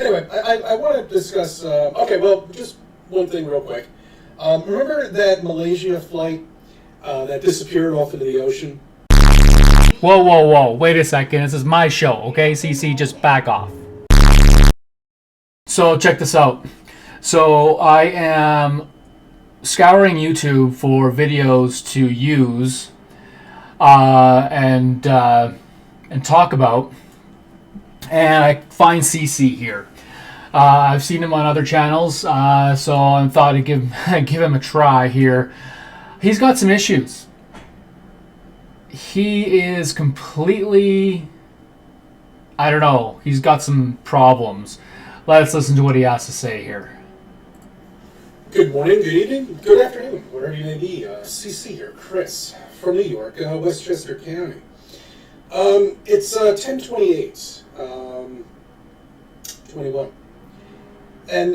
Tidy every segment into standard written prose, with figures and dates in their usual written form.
Anyway, I want to discuss. Okay, well, just one thing real quick. Remember that Malaysia flight that disappeared off into the ocean? Whoa, whoa, whoa. Wait a second. This is my show, okay? CC, just back off. So, check this out. So, I am scouring YouTube for videos to use and talk about. And I find CC here. I've seen him on other channels, so I thought I'd give him a try here. He's got some issues. He is completely, I don't know, he's got some problems. Let's listen to what he has to say here. Good morning, good evening, good afternoon, wherever you may be. CC here, Chris, from New York, Westchester County. It's 10/28, 21. And,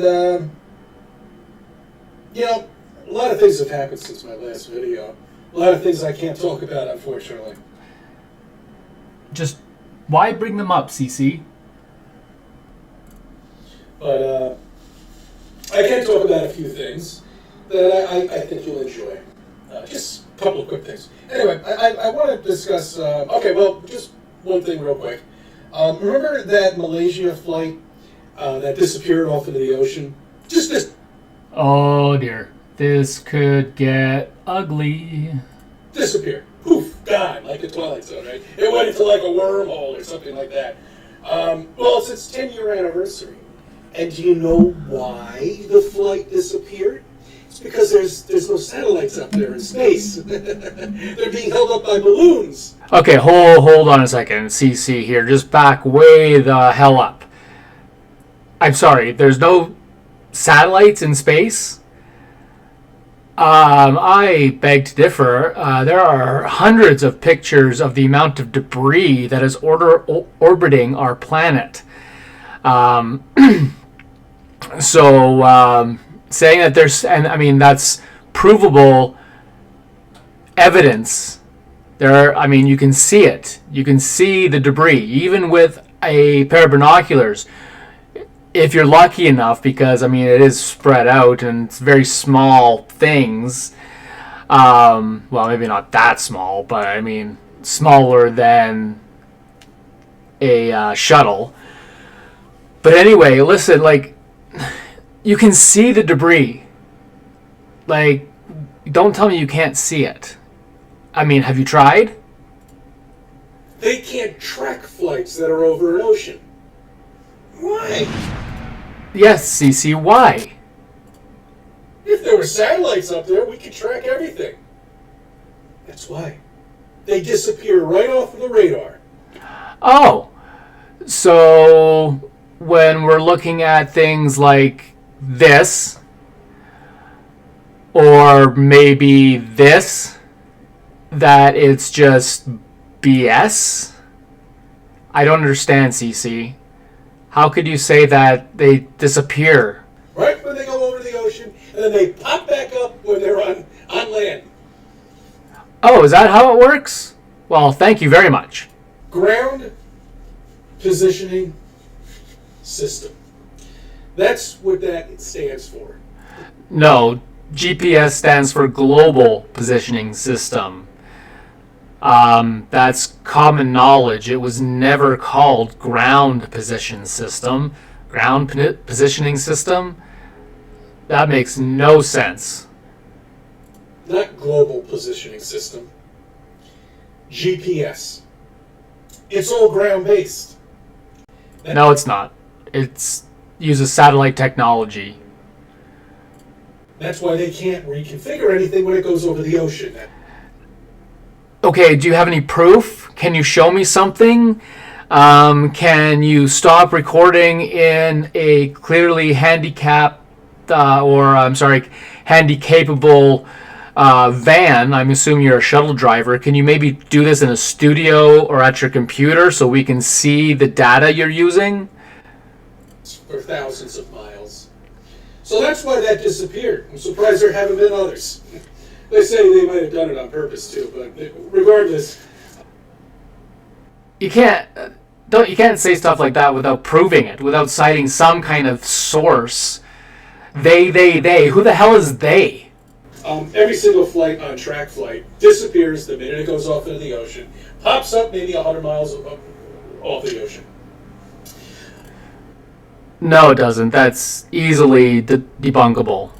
you know, a lot of things have happened since my last video. A lot of things I can't talk about, unfortunately. Just, why bring them up, CC? But, I can talk about a few things that I think you'll enjoy. Just a couple of quick things. Anyway, I want to discuss, okay, well, just one thing real quick. Remember that Malaysia flight that disappeared off into the ocean? Just this. Oh dear, this could get ugly. Disappear. Poof, gone, like the Twilight Zone, right? It went into like a wormhole or something like that. Well, it's its 10-year anniversary. And do you know why the flight disappeared? It's because there's no satellites up there in space. They're being held up by balloons. Okay, hold on a second, CC here. Just back way the hell up. I'm sorry, there's no satellites in space? I beg to differ. There are hundreds of pictures of the amount of debris that is orbiting our planet. So saying that there's, and I mean, that's provable evidence. You can see it. You can see the debris, even with a pair of binoculars. If you're lucky enough, because, I mean, it is spread out and it's very small things. Well, maybe not that small, but, I mean, smaller than a shuttle. But anyway, listen, like, you can see the debris. Like, don't tell me you can't see it. I mean, have you tried? They can't track flights that are over an ocean. Why? Yes, CC, why? If there were satellites up there, we could track everything. That's why. They disappear right off of the radar. Oh, so when we're looking at things like this, or maybe this, that it's just BS? I don't understand, CC. How could you say that they disappear? Right when they go over the ocean, and then they pop back up when they're on land. Oh, is that how it works? Well, thank you very much. Ground Positioning System. That's what that stands for. No, GPS stands for Global Positioning System. That's common knowledge. It was never called Ground Position System. Ground Positioning System? That makes no sense. Not Global Positioning System. GPS. It's all ground-based. No, it's not. It uses satellite technology. That's why they can't reconfigure anything when it goes over the ocean. Okay, do you have any proof? Can you show me something? Can you stop recording in a clearly handicapable van? I'm assuming you're a shuttle driver. Can you maybe do this in a studio or at your computer so we can see the data you're using? For thousands of miles. So that's why that disappeared. I'm surprised there haven't been others. They say they might have done it on purpose too, but regardless. You can't. you can't say stuff like that without proving it, without citing some kind of source. They. Who the hell is they? Every single flight on track flight disappears the minute it goes off into the ocean, pops up maybe 100 miles off the ocean. No, it doesn't. That's easily debunkable.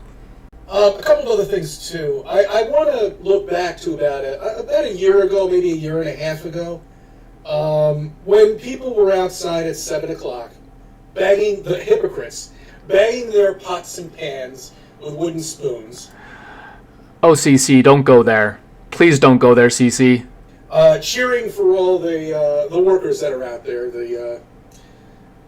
A couple of other things too. I want to look back to about a year ago, maybe a year and a half ago, when people were outside at 7 o'clock, the hypocrites, banging their pots and pans with wooden spoons. Oh, CC, don't go there. Please don't go there, CC. Cheering for all the workers that are out there, the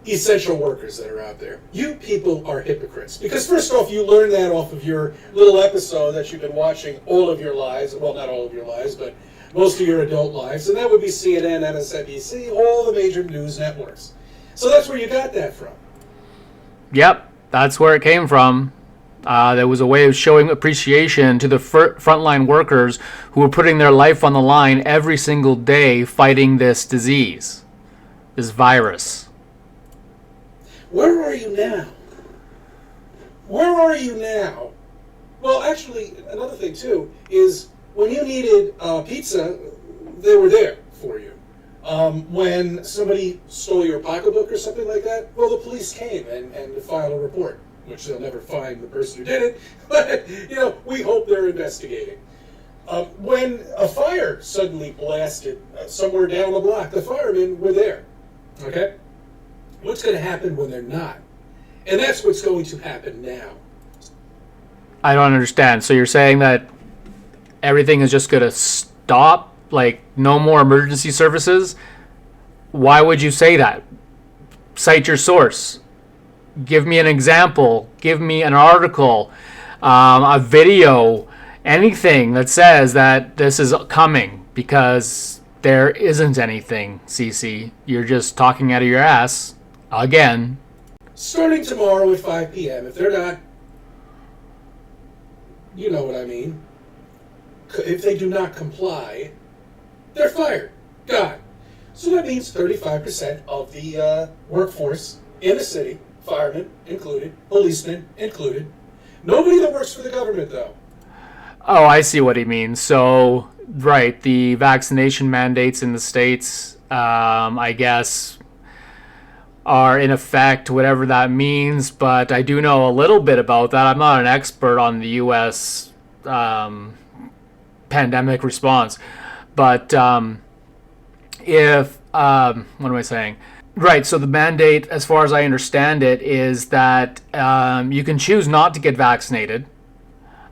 essential workers that are out there. You people are hypocrites. Because first off, you learned that off of your little episode that you've been watching all of your lives. Well, not all of your lives, but most of your adult lives. And that would be CNN, MSNBC, all the major news networks. So that's where you got that from. Yep, that's where it came from. There was a way of showing appreciation to the frontline workers who were putting their life on the line every single day fighting this disease, this virus. Where are you now? Where are you now? Well, actually, another thing, too, is when you needed pizza, they were there for you. When somebody stole your pocketbook or something like that, well, the police came and filed a report, which they'll never find the person who did it, but, we hope they're investigating. When a fire suddenly blasted somewhere down the block, the firemen were there, okay? What's going to happen when they're not? And that's what's going to happen now. I don't understand. So you're saying that everything is just going to stop? Like, no more emergency services? Why would you say that? Cite your source. Give me an example. Give me an article, a video, anything that says that this is coming, because there isn't anything, CC. You're just talking out of your ass. Again. Starting tomorrow at 5 p.m. If they're not, you know what I mean. If they do not comply, they're fired. God. So that means 35% of the workforce in the city, firemen included, policemen included. Nobody that works for the government, though. Oh, I see what he means. So, right, the vaccination mandates in the States, I guess, are in effect, whatever that means, but I do know a little bit about that. I'm not an expert on the U.S. Pandemic response, but what am I saying? Right, so the mandate, as far as I understand it, is that you can choose not to get vaccinated.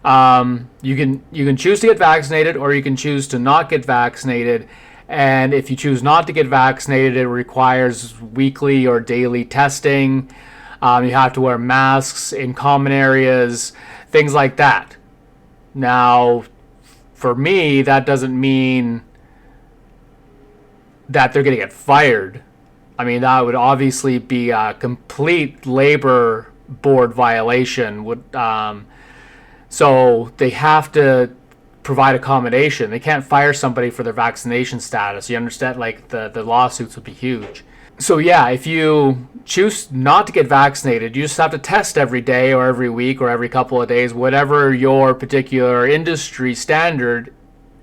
You can choose to get vaccinated, or you can choose to not get vaccinated. And if you choose not to get vaccinated, it requires weekly or daily testing. You have to wear masks in common areas, things like that. Now, for me, that doesn't mean that they're going to get fired. I mean, that would obviously be a complete labor board violation. So they have to provide accommodation. They can't fire somebody for their vaccination status. You understand? Like, the lawsuits would be huge. So yeah, if you choose not to get vaccinated, you just have to test every day or every week or every couple of days, whatever your particular industry standard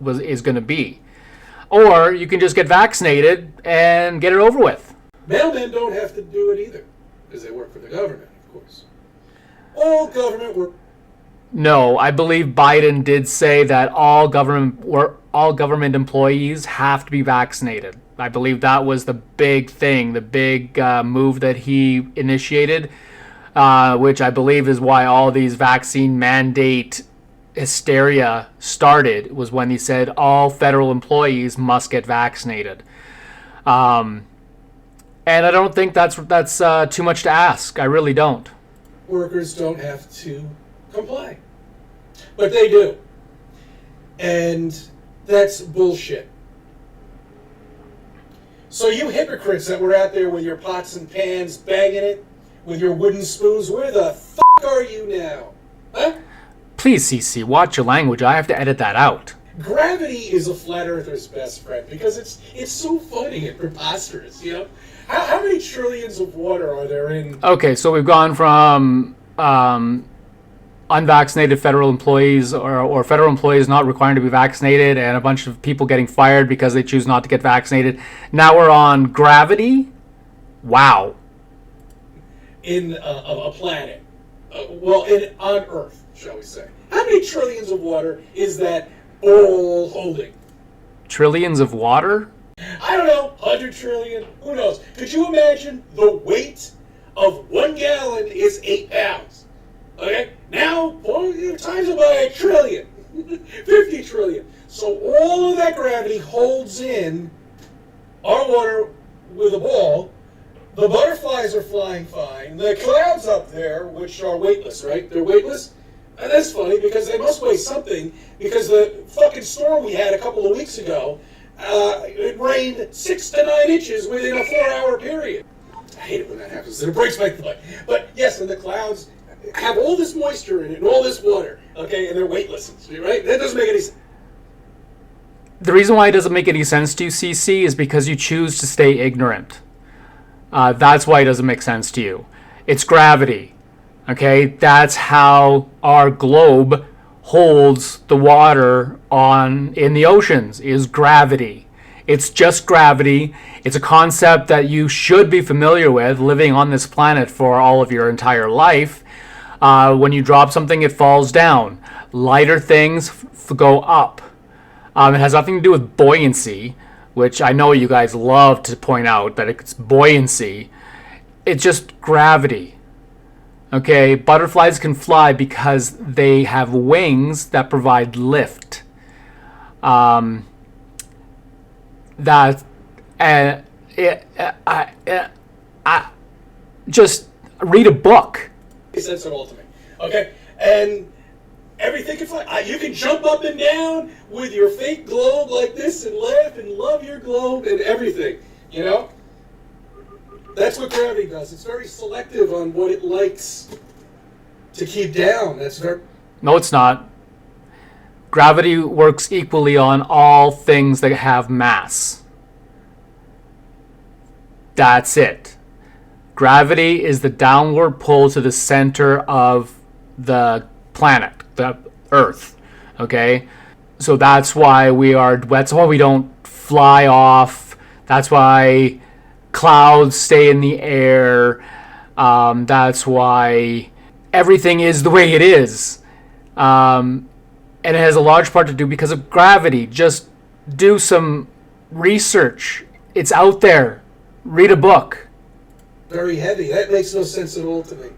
is going to be. Or you can just get vaccinated and get it over with. Mailmen don't have to do it either, because they work for the government, of course. All government work. No, I believe Biden did say that all government employees have to be vaccinated. I believe that was the big thing, the big move that he initiated, which I believe is why all these vaccine mandate hysteria started, was when he said all federal employees must get vaccinated. And I don't think that's too much to ask. I really don't. Workers don't have to comply. But they do. And that's bullshit. So you hypocrites that were out there with your pots and pans banging it, with your wooden spoons, where the f*** are you now? Huh? Please, CC, watch your language. I have to edit that out. Gravity is a flat earther's best friend because it's so funny and preposterous, you know? How many trillions of water are there in... Okay, so we've gone from unvaccinated federal employees or federal employees not required to be vaccinated and a bunch of people getting fired because they choose not to get vaccinated. Now we're on gravity. Wow. In a planet. On Earth, shall we say. How many trillions of water is that all holding? Trillions of water? I don't know, 100 trillion, who knows? Could you imagine the weight of 1 gallon is 8 pounds? Okay, now times it by 1 trillion, 50 trillion. So all of that gravity holds in our water with a ball. The butterflies are flying fine. The clouds up there, which are weightless, right? They're weightless. And that's funny because they must weigh something because the fucking storm we had a couple of weeks ago, it rained 6 to 9 inches within a 4-hour period. I hate it when that happens. It breaks my butt. But yes, and the clouds have all this moisture in it and all this water, okay, and they're weightless, right? That doesn't make any sense. The reason why it doesn't make any sense to you, CC, is because you choose to stay ignorant. That's why it doesn't make sense to you. It's gravity, okay? That's how our globe holds the water in the oceans, is gravity. It's just gravity. It's a concept that you should be familiar with living on this planet for all of your entire life. When you drop something, it falls down. Lighter things go up. It has nothing to do with buoyancy, which I know you guys love to point out, that it's buoyancy. It's just gravity. Okay, butterflies can fly because they have wings that provide lift. Just read a book. He says it all to me. Okay? And everything can fly. You can jump up and down with your fake globe like this and laugh and love your globe and everything. You know? That's what gravity does. It's very selective on what it likes to keep down. No, it's not. Gravity works equally on all things that have mass. That's it. Gravity is the downward pull to the center of the planet, the Earth. Okay? So that's why we don't fly off. That's why clouds stay in the air. That's why everything is the way it is. And it has a large part to do because of gravity. Just do some research. It's out there. Read a book. Very heavy. That makes no sense at all to me.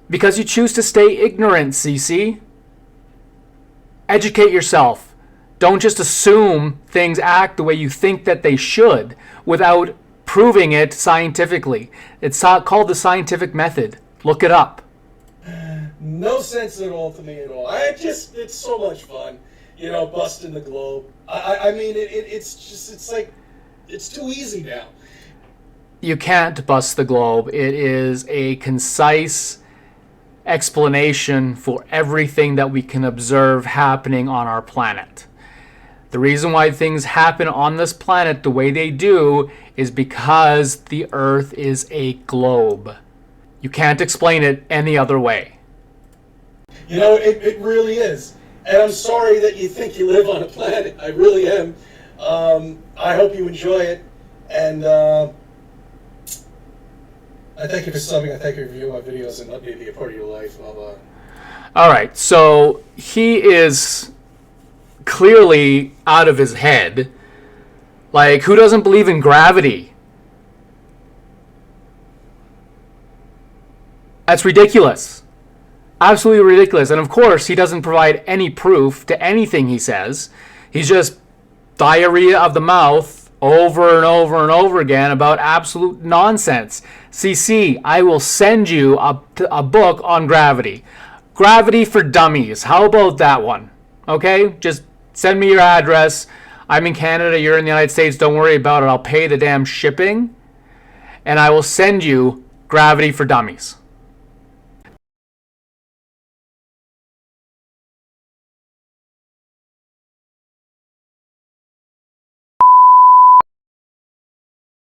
Because you choose to stay ignorant, CC. Educate yourself. Don't just assume things act the way you think that they should without proving it scientifically. It's called the scientific method. Look it up. No sense at all to me at all. It's so much fun, you know, busting the globe. I mean, it's too easy now. You can't bust the globe. It is a concise explanation for everything that we can observe happening on our planet. The reason why things happen on this planet the way they do is because the Earth is a globe. You can't explain it any other way. You know, it really is. And I'm sorry that you think you live on a planet. I really am. I hope you enjoy it. And I thank you for subbing. I thank you for viewing my videos and let me be a part of your life. All right. So he is clearly out of his head. Like, who doesn't believe in gravity? That's ridiculous. Absolutely ridiculous. And of course, he doesn't provide any proof to anything he says. He's just diarrhea of the mouth over and over and over again about absolute nonsense. CC, I will send you a book on gravity. Gravity for Dummies. How about that one? Okay? Just send me your address. I'm in Canada. You're in the United States. Don't worry about it. I'll pay the damn shipping. And I will send you Gravity for Dummies.